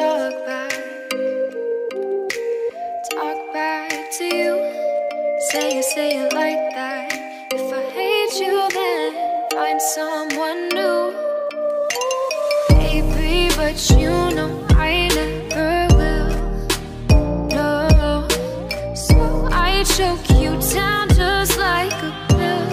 talk back to you. Say it like that. If I hate you, then find someone new. Baby, but you know I never will. No, so I choke you down just like a pill.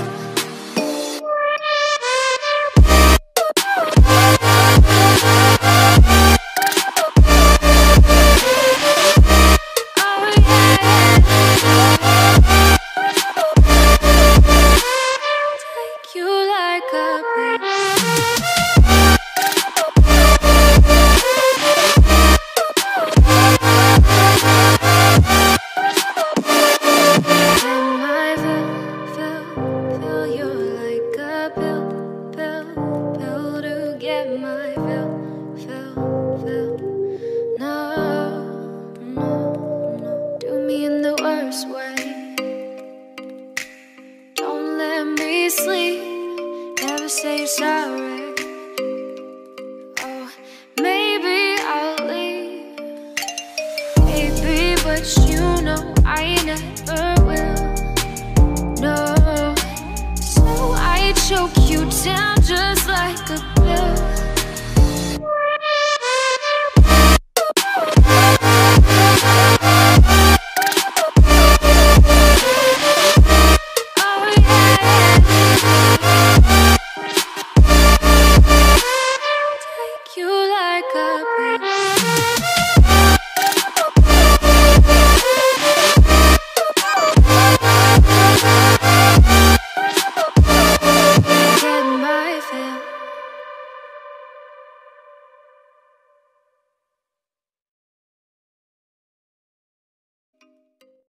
Choke you down just like a